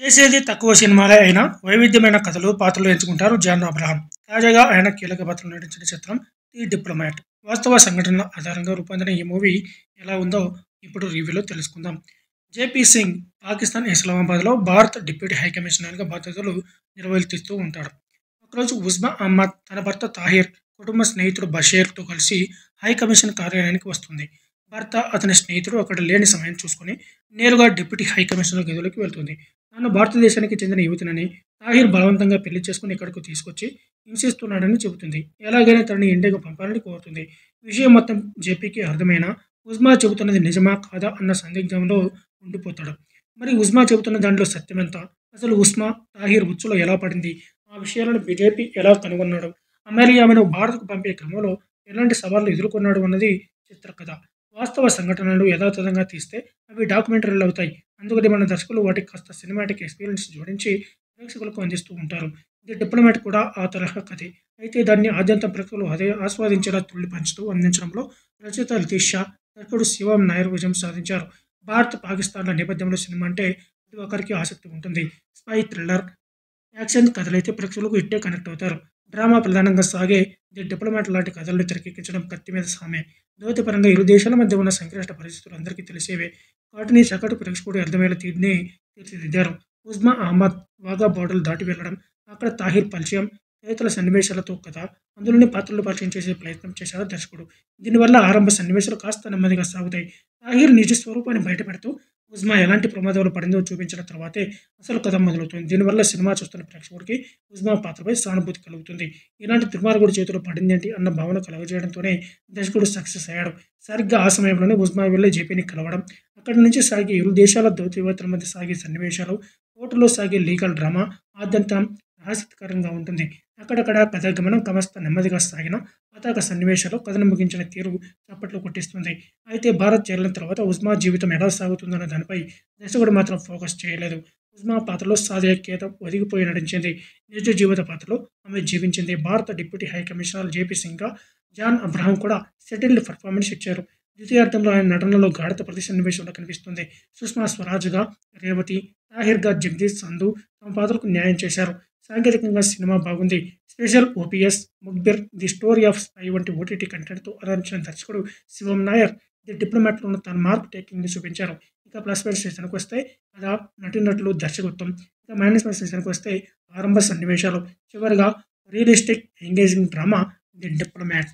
చేసేది తక్కువ సినిమాలే అయినా వైవిధ్యమైన కథలు, పాత్రలు ఎంచుకుంటారు జాన్ అబ్రహాం. తాజాగా ఆయన కీలక పాత్రలో నటించిన చిత్రం 'ది డిప్లొమాట్'. వాస్తవ సంఘటనల ఆధారంగా రూపొందిన ఈ మూవీ ఎలా ఉందో ఇప్పుడు రివ్యూలో తెలుసుకుందాం. జేపీ సింగ్ పాకిస్తాన్ ఇస్లామాబాద్లో భారత డిప్యూటీ హైకమిషనర్గా బాధ్యతలు నిర్వర్తిస్తూ ఉంటాడు. ఒకరోజు ఉస్మా అహ్మద్ తన భర్త తాహిర్, కుటుంబ స్నేహితుడు బషీర్తో కలిసి హైకమిషన్ కార్యాలయానికి వస్తుంది. భర్త, అతని స్నేహితుడు అక్కడ లేని సమయం చూసుకుని నేరుగా డిప్యూటీ హైకమిషనర్ గదిలోకి వెళ్తుంది. తాను భారతదేశానికి చెందిన యువతినని, తాహిర్ బలవంతంగా పెళ్లి చేసుకుని ఇక్కడకు తీసుకొచ్చి హింసిస్తున్నాడని చెబుతుంది. ఎలాగైనా తనని ఇండియాకు పంపాలని కోరుతుంది. విషయం మొత్తం జేపీకి అర్థమైనా ఉస్మా చెబుతున్నది నిజమా కాదా అన్న సందిగ్ధంలో ఉండిపోతాడు. మరి ఉస్మా చెబుతున్న దాంట్లో సత్యమెంత? అసలు ఉస్మా తాహిర్ ఉచ్చులో ఎలా పడింది? ఆ విషయాలను బీజేపీ ఎలా కనుగొన్నాడు? అమెరికా ఆమెను భారత్కు పంపే క్రమంలో ఎలాంటి సవాళ్లు ఎదుర్కొన్నాడు అన్నది చిత్రకథ. వాస్తవ సంఘటనలు యథాతథంగా తీస్తే అవి డాక్యుమెంటరీలు అవుతాయి. అందుకని మన దర్శకులు వాటికి కాస్త సినిమాటిక్ ఎక్స్పీరియన్స్ జోడించి ప్రేక్షకులకు అందిస్తూ ఉంటారు. ది డిప్లొమాట్ కూడా ఆ తరహా కథే. అయితే దాన్ని ఆద్యంతం ప్రేక్షకులు అదే ఆస్వాదించేలా తుళ్లి పంచుతూ అందించడంలో రచయిత లితీష్ షా, దర్శకుడు శివం నాయర్ విజయం సాధించారు. భారత్, పాకిస్తాన్ల నేపథ్యంలో సినిమా అంటే ప్రతి ఒక్కరికి ఆసక్తి ఉంటుంది. స్పై థ్రిల్లర్, యాక్షన్ కథలైతే ప్రేక్షకులకు ఇట్టే కనెక్ట్ అవుతారు. డ్రామా ప్రధానంగా సాగే ది డిప్లొమాట్ లాంటి కథలను తెరకెక్కించడం కత్తి మీద సామే. దౌత్యపరంగా ఇరు దేశాల మధ్య ఉన్న సంక్లిష్ట పరిస్థితులు అందరికీ తెలిసేవే. వాటిని సగటు ప్రేక్షకుడు అర్థమయ్యేలా తీర్చిదిద్దారు. ఉస్మా అహ్మద్ వాఘా బోర్డర్లు దాటి వెళ్లడం, అక్కడ తాహిర్ పరిచయం, తదితర సన్నివేశాలతో కథ, అందులోని పాత్రలు పరిచయం చేసే ప్రయత్నం చేశారు దర్శకుడు. దీనివల్ల ఆరంభ సన్నివేశాలు కాస్త నెమ్మదిగా సాగుతాయి. తాహిర్ నిజ స్వరూపాన్ని బయటపెడుతూ ఉస్మా ఎలాంటి ప్రమాదంలో పడిందో చూపించిన తర్వాతే అసలు కథ మొదలవుతుంది. దీనివల్ల సినిమా చూస్తున్న ప్రేక్షకుడికి ఉస్మా పాత్రపై సానుభూతి కలుగుతుంది. ఇలాంటి దుర్మార్గుడి చేతిలో పడిందేంటి అన్న భావన కలుగజేయడంతోనే దర్శకుడు సక్సెస్ అయ్యాడు. సరిగ్గా ఆ సమయంలోనే ఉస్మా వెళ్లి జేపీని కలవడం, అక్కడి నుంచి సాగే ఇరు దేశాల దౌత్యవేత్తల మధ్య సాగే సన్నివేశాలు, కోర్టులో సాగే లీగల్ డ్రామా ఆద్యంతం ఆసక్తికరంగా ఉంటుంది. అక్కడక్కడ కథాగమనం కాస్త నెమ్మదిగా సాగిన పతాక సన్నివేశాలు కథను ముగించిన తీరు చప్పట్లు కొట్టిస్తుంది. అయితే భారత్ చేరిన తర్వాత ఉస్మా జీవితం ఎలా సాగుతుందన్న దానిపై దర్శకుడు మాత్రం ఫోకస్ చేయలేదు. ఉస్మా పాత్రలో సాదియా ఖేతం ఒదిగిపోయి నటించింది. నిజ జీవిత పాత్రలో ఆమె జీవించింది. భారత డిప్యూటీ హై కమిషనర్ జేపీ సింగ్గా జాన్ అబ్రహాం కూడా సెటిల్డ్ పర్ఫార్మెన్స్ ఇచ్చారు. ద్వితీయార్థంలో ఆయన నటనలో గాఢత ప్రతి సన్నివేశంలో కనిపిస్తుంది. సుష్మా స్వరాజ్గా రేవతి, తాహిర్గా జగదీష్ సంధు తమ పాత్రకు న్యాయం చేశారు. సాంకేతికంగా సినిమా బాగుంది. Special ops, Mukhbir, the story of spy వంటి ఓటీటీ కంటెంట్తో అలరించిన దర్శకుడు శివం నాయర్ ది డిప్లొమాట్లో తన మార్క్ టేకింగ్ని చూపించారు. ఇక ప్లస్ పాయింట్స్ విషయానికి వస్తే కథ, నటీనటులు, దర్శకత్వం. ఇక మైనస్ పాయింట్స్ విషయానికి వస్తే ఆరంభ సన్నివేశాలు. చివరిగా realistic, engaging drama the diplomat.